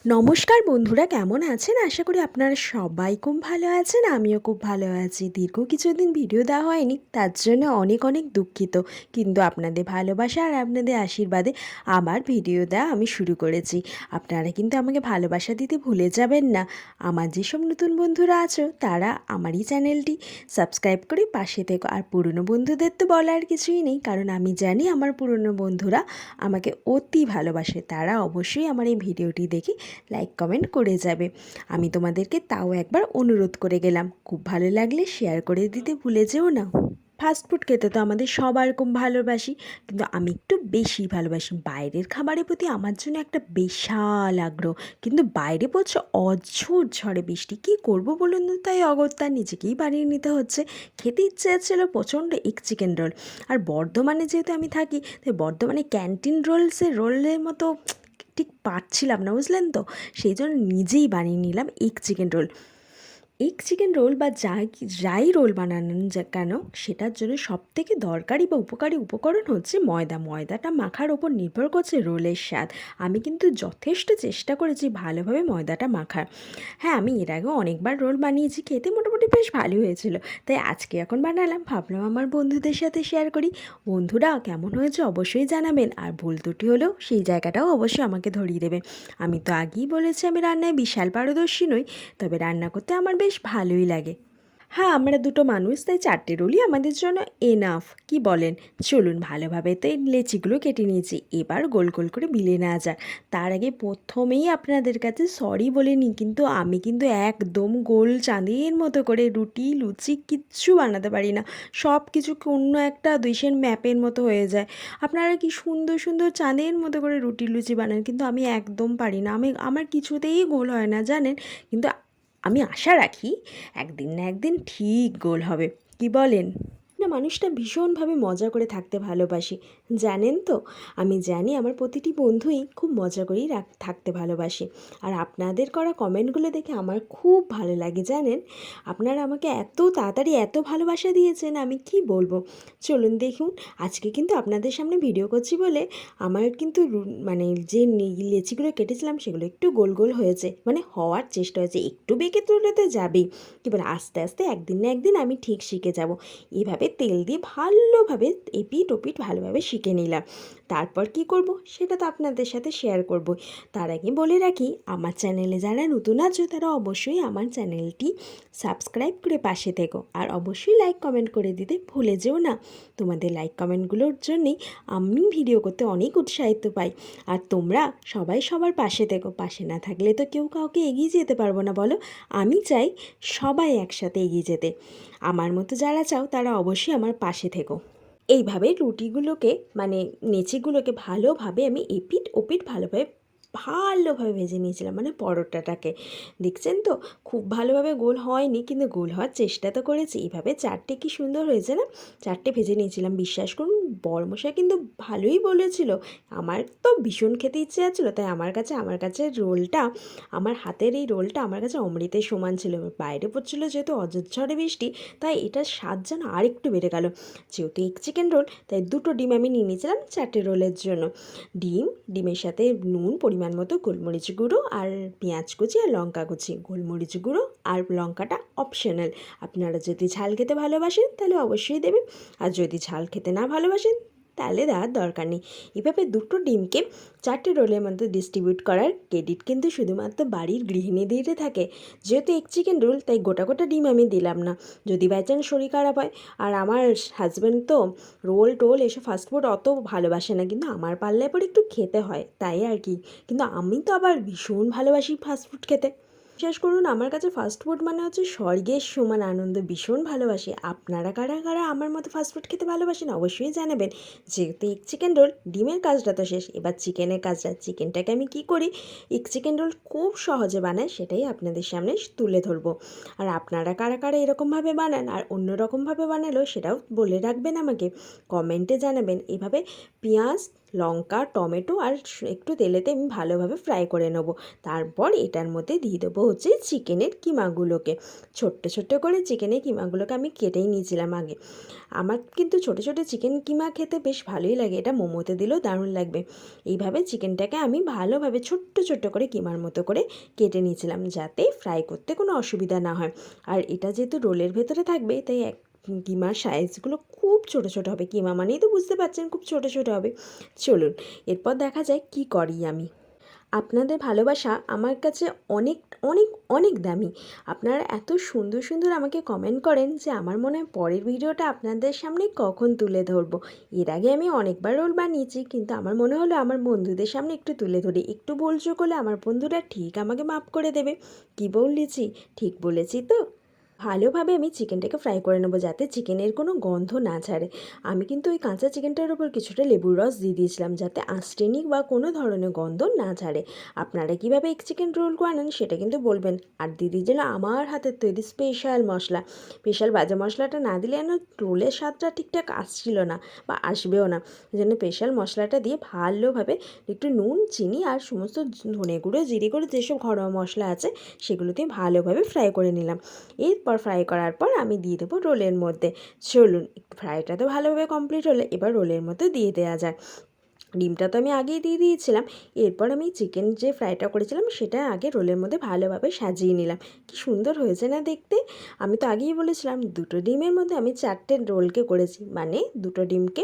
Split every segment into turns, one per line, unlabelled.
নমস্কার বন্ধুরা, কেমন আছেন? আশা করি আপনারা সবাই খুব ভালো আছেন। আমিও খুব ভালো আছি। দীর্ঘ কিছুদিন ভিডিও দেওয়া হয়নি, তার জন্য অনেক অনেক দুঃখিত। কিন্তু আপনাদের ভালোবাসা আর আপনাদের আশীর্বাদে আবার ভিডিও দেওয়া আমি শুরু করেছি। আপনারা কিন্তু আমাকে ভালোবাসা দিতে ভুলে যাবেন না। আমার যেসব নতুন বন্ধুরা আছো তারা আমারই চ্যানেলটি সাবস্ক্রাইব করে পাশে থেকো। আর পুরনো বন্ধুদের তো বলার কিছুই নেই, কারণ আমি জানি আমার পুরনো বন্ধুরা আমাকে অতি ভালোবাসে। তারা অবশ্যই আমার এই ভিডিওটি দেখে লাইক কমেন্ট করে যাবে। আমি তোমাদেরকে তাও একবার অনুরোধ করে গেলাম, খুব ভালো লাগলে শেয়ার করে দিতে ভুলে যেও না। ফাস্টফুড খেতে তো আমাদের সবার খুব ভালোবাসি, কিন্তু আমি একটু বেশি ভালোবাসি। বাইরের খাবারের প্রতি আমার জন্য একটা বিশাল আগ্রহ। কিন্তু বাইরে পড়ছে অঝোর ঝড়ে বৃষ্টি, কী করবো বলুন তো? তাই অগত্যা নিজেকেই বানিয়ে নিতে হচ্ছে। খেতে ইচ্ছে ছিল প্রচণ্ড এগ চিকেন রোল। আর বর্ধমানে যেহেতু আমি থাকি, তাই বর্ধমানে ক্যান্টিন রোলের মতো ঠিক পারছিলাম না, বুঝলেন তো? সেই জন্য নিজেই বানিয়ে নিলাম egg chicken roll. Egg chicken roll বা যাই রোল বানানো কেন, সেটার জন্য সবথেকে দরকারি বা উপকারী উপকরণ হচ্ছে ময়দা। ময়দাটা মাখার ওপর নির্ভর করছে রোলের স্বাদ। আমি কিন্তু যথেষ্ট চেষ্টা করেছি ভালোভাবে ময়দাটা মাখার। হ্যাঁ, আমি এর আগেও অনেকবার রোল বানিয়েছি, খেতে মোটামুটি বেশ ভালোই হয়েছিল। তাই আজকে এখন বানালাম, ভাবলাম আমার বন্ধুদের সাথে শেয়ার করি। বন্ধুরা, কেমন হয়েছে অবশ্যই জানাবেন। আর ভুল ত্রুটি হলেও সেই জায়গাটাও অবশ্যই আমাকে ধরিয়ে দেবে। আমি তো আগেই বলেছি আমি রান্নায় বিশাল পারদর্শী নই, তবে রান্না করতে আমার বেশ ভালোই লাগে। হ্যাঁ, আমরা দুটো মানুষ, তাই 4টে রোলই আমাদের জন্য এনাফ, কি বলেন? চলুন, ভালোভাবে তো এই লেচিগুলো কেটে নিয়েছি, এবার গোল গোল করে বিলে নেওয়া যাক। তার আগে প্রথমেই আপনাদের কাছে সরি বলে নিই, কিন্তু আমি কিন্তু একদম গোল চাঁদের মতো করে রুটি লুচি কিচ্ছু বানাতে পারি না। সব কিছু অন্য একটা দেশের ম্যাপের মতো হয়ে যায়। আপনারা কি সুন্দর সুন্দর চাঁদের মতো করে রুটি লুচি বানান, কিন্তু আমি একদম পারি না। আমার কিছুতেই গোল হয় না, জানেন? কিন্তু আমি আশা রাখি একদিন না একদিন ঠিক গোল হবে, কি বলেন? না, মানুষটা ভীষণভাবে মজা করে থাকতে ভালোবাসি, জানেন তো? আমি জানি আমার প্রতিটি বন্ধুই খুব মজা করেই থাকতে ভালোবাসে। আর আপনাদের করা কমেন্টগুলো দেখে আমার খুব ভালো লাগে, জানেন? আপনারা আমাকে এত তাড়াতাড়ি এত ভালোবাসা দিয়েছেন, আমি কি বলবো। চলুন দেখুন, আজকে কিন্তু আপনাদের সামনে ভিডিও করছি বলে আমার কিন্তু মানে যে লেচিগুলো কেটেছিলাম সেগুলো একটু গোল গোল হয়েছে, মানে হওয়ার চেষ্টা হয়েছে। একটু বেঁকে তুলে তো যাবেই, কি বলে, আস্তে আস্তে একদিন না একদিন আমি ঠিক শিখে যাব। এভাবে তেল দিয়ে ভালোভাবে এপিট ওপিট ভালোভাবে শিখে নিলাম। তারপর কি করব সেটা তো আপনাদের সাথে শেয়ার করব। তার আগে বলে রাখি, আমার চ্যানেলে যারা নতুন আছো তারা অবশ্যই আমার চ্যানেলটি সাবস্ক্রাইব করে পাশে থেকো। আর অবশ্যই লাইক কমেন্ট করে দিতে ভুলে যেও না। তোমাদের লাইক কমেন্টগুলোর জন্যেই আমি ভিডিও করতে অনেক উৎসাহিত পাই। আর তোমরা সবাই সবার পাশে থেকো। পাশে না থাকলে তো কেউ কাউকে এগিয়ে যেতে পারবো না, বলো? আমি চাই সবাই একসাথে এগিয়ে যেতে। আমার মতো যারা চাও তারা অবশ্যই আমার পাশে থেকো। এইভাবে রুটিগুলোকে, মানে নেচিগুলোকে ভালোভাবে আমি এপিট ওপিট ভালোভাবে ভালোভাবে ভেজে নিয়েছিলাম, মানে পরোটাটাকে। দেখছেন তো, খুব ভালোভাবে গোল হয়নি, কিন্তু গোল হওয়ার চেষ্টা তো করেছি। এইভাবে 4টে কি সুন্দর হয়েছে না? 4টে ভেজে নিয়েছিলাম। বিশ্বাস করুন, বড়মশাই কিন্তু ভালোই বলেছিল। আমার তো ভীষণ খেতে ইচ্ছে যাচ্ছিলো, তাই আমার কাছে রোলটা, আমার হাতের এই রোলটা আমার কাছে অমৃতের সমান ছিল। বাইরে পড়ছিল যেহেতু অঝড় বৃষ্টি, তাই এটার স্বাদ যেন আরেকটু বেড়ে গেল। যেহেতু এগ চিকেন রোল, তাই 2টো ডিম আমি নিয়ে নিয়েছিলাম 4টে রোলের জন্য। ডিমের সাথে নুন, পরিমাণ মতো গোলমরিচ গুঁড়ো আর পেঁয়াজ কুচি আর লঙ্কা কুচি। গোলমরিচ গুঁড়ো আর লঙ্কাটা অপশনাল। আপনারা যদি ঝাল খেতে ভালোবাসেন তাহলে অবশ্যই দেবেন, আর যদি ঝাল খেতে না ভালোবাসেন তাহলে দেওয়ার দরকার নেই। এভাবে 2টো ডিমকে 4টে রোলের মধ্যে ডিস্ট্রিবিউট করার ক্রেডিট কিন্তু শুধুমাত্র বাড়ির গৃহিণীদেরই থাকে। যেহেতু এগ চিকেন রোল, তাই গোটা গোটা ডিম আমি দিলাম না। যদি বাই চান্স শরীর খারাপ হয়, আর আমার হাজব্যান্ড তো রোল টোল এসব ফাস্টফুড অত ভালোবাসে না, কিন্তু আমার পাল্লায় পরে একটু খেতে হয়, তাই আর কি। কিন্তু আমি তো আবার ভীষণ ভালোবাসি ফাস্টফুড খেতে। বিশ্বাস করুন, আমার কাছে ফাস্টফুড মানে হচ্ছে স্বর্গের সমান আনন্দ। ভীষণ ভালোবাসি। আপনারা কারা কারা আমার মতো ফাস্টফুড খেতে ভালোবাসেন অবশ্যই জানাবেন। যেহেতু এগ চিকেন রোল, ডিমের কাজটা তো শেষ, এবার চিকেনের কাজটা। চিকেনটাকে আমি কী করি, এগ চিকেন রোল খুব সহজে বানাই, সেটাই আপনাদের সামনে তুলে ধরবো। আর আপনারা কারা কারা এরকমভাবে বানান, আর অন্য রকমভাবে বানালেও সেটাও বলে রাখবেন, আমাকে কমেন্টে জানাবেন। এভাবে পেঁয়াজ লঙ্কা, টমেটো আর একটু তেলেতে আমি ভালোভাবে ফ্রাই করে নেবো। তারপর এটার মধ্যে দিয়ে দেবো হচ্ছে চিকেনের কিমাগুলোকে। ছোট্ট ছোট্ট করে চিকেনের কিমাগুলোকে আমি কেটেই নিয়েছিলাম আগে। আমার কিন্তু ছোটো ছোটো চিকেন কিমা খেতে বেশ ভালোই লাগে, এটা মোমোতে দিলেও দারুণ লাগবে। এইভাবে চিকেনটাকে আমি ভালোভাবে ছোট্ট ছোট্ট করে কিমার মতো করে কেটে নিয়েছিলাম, যাতে ফ্রাই করতে কোনো অসুবিধা না হয়। আর এটা যেহেতু রোলের ভেতরে থাকবে, তাই কিমার সাইজগুলো খুব ছোটো ছোটো হবে। কিমা মানেই তো বুঝতে পারছেন খুব ছোটো ছোটো হবে। চলুন এরপর দেখা যায় কি করি আমি। আপনাদের ভালোবাসা আমার কাছে অনেক অনেক অনেক দামি। আপনারা এত সুন্দর সুন্দর আমাকে কমেন্ট করেন যে আমার মনে হয় পরের ভিডিওটা আপনাদের সামনে কখন তুলে ধরবো। এর আগে আমি অনেকবার রোল বানিয়েছি, কিন্তু আমার মনে হলো আমার বন্ধুদের সামনে একটু তুলে ধরি, একটু ভুলচুক করলে আমার বন্ধুরা ঠিক আমাকে মাফ করে দেবে। কি বলেছি, ঠিক বলেছি তো? ভালোভাবে আমি চিকেনটাকে ফ্রাই করে নেবো, যাতে চিকেনের কোনো গন্ধ না ছাড়ে। আমি কিন্তু ওই কাঁচা চিকেনটার উপর কিছুটা লেবুর রস দিয়ে দিয়েছিলাম, যাতে আর্সেনিক বা কোনো ধরনের গন্ধ না ছাড়ে। আপনারা কীভাবে এই চিকেন রোল বানান সেটা কিন্তু বলবেন। আর দিয়ে দিয়েছিল আমার হাতের তৈরি স্পেশাল মশলা। স্পেশাল ভাজা মশলাটা না দিলে না রোলের স্বাদটা ঠিকঠাক আসছিল না বা আসবেও না। এই জন্য স্পেশাল মশলাটা দিয়ে ভালোভাবে একটু নুন, চিনি আর সমস্ত ধনে গুঁড়ো, জিরে গুঁড়ো, যেসব ঘরোয়া মশলা আছে সেগুলো দিয়ে ভালোভাবে ফ্রাই করে নিলাম। এরপর ফ্রাই করার পর আমি দিয়ে দেবো রোলের মধ্যে। চলুন ফ্রাইটা তো ভালোভাবে কমপ্লিট হলে এবার রোলের মধ্যে দিয়ে দেওয়া যায়। ডিমটা তো আমি আগেই দিয়ে দিয়েছিলাম। এরপর আমি চিকেন যে ফ্রাইটা করেছিলাম সেটা আগে রোলের মধ্যে ভালোভাবে সাজিয়ে নিলাম। কি সুন্দর হয়েছে না দেখতে। আমি তো আগেই বলেছিলাম দুটো ডিমের মধ্যে আমি 4টে রোলকে করেছি, মানে দুটো ডিমকে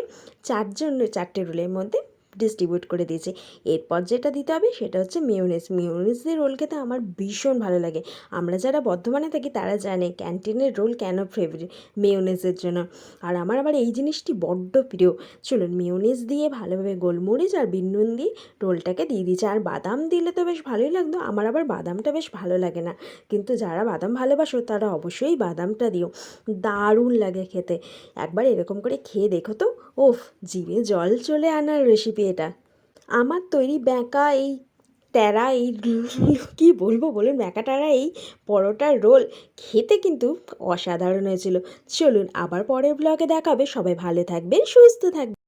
4টে রোলের মধ্যে ডিস্ট্রিবিউট করে দিয়েছি। এরপর যেটা দিতে হবে সেটা হচ্ছে মেয়োনিজ। মেয়োনিজ দিয়ে রোল খেতে আমার ভীষণ ভালো লাগে। আমরা যারা বর্ধমানে থাকি তারা জানে ক্যান্টিনের রোল কেন ফেভারিট, মেয়োনিজের জন্য। আর আমার আবার এই জিনিসটি বড্ড প্রিয়। চলুন মেয়োনিজ দিয়ে ভালোভাবে গোলমরিচ আর বিট নুন দিয়ে রোলটাকে দিয়ে দিয়েছি। আর বাদাম দিলে তো বেশ ভালোই লাগতো, আমার আবার বাদামটা বেশ ভালো লাগে না, কিন্তু যারা বাদাম ভালোবাসো তারা অবশ্যই বাদামটা দিও, দারুণ লাগে খেতে। একবার এরকম করে খেয়ে দেখো তো। ওফ, জিভে জল চলে আনার রেসিপি এটা। আমার তৈরি ব্যাঁকা এই ট্যারা এই কী বলবো বলুন, ব্যাঁকা ট্যারা এই পরোটার রোল খেতে কিন্তু অসাধারণ হয়েছিল। চলুন আবার পরের ব্লগে দেখাবে। সবাই ভালো থাকবেন, সুস্থ থাকবেন।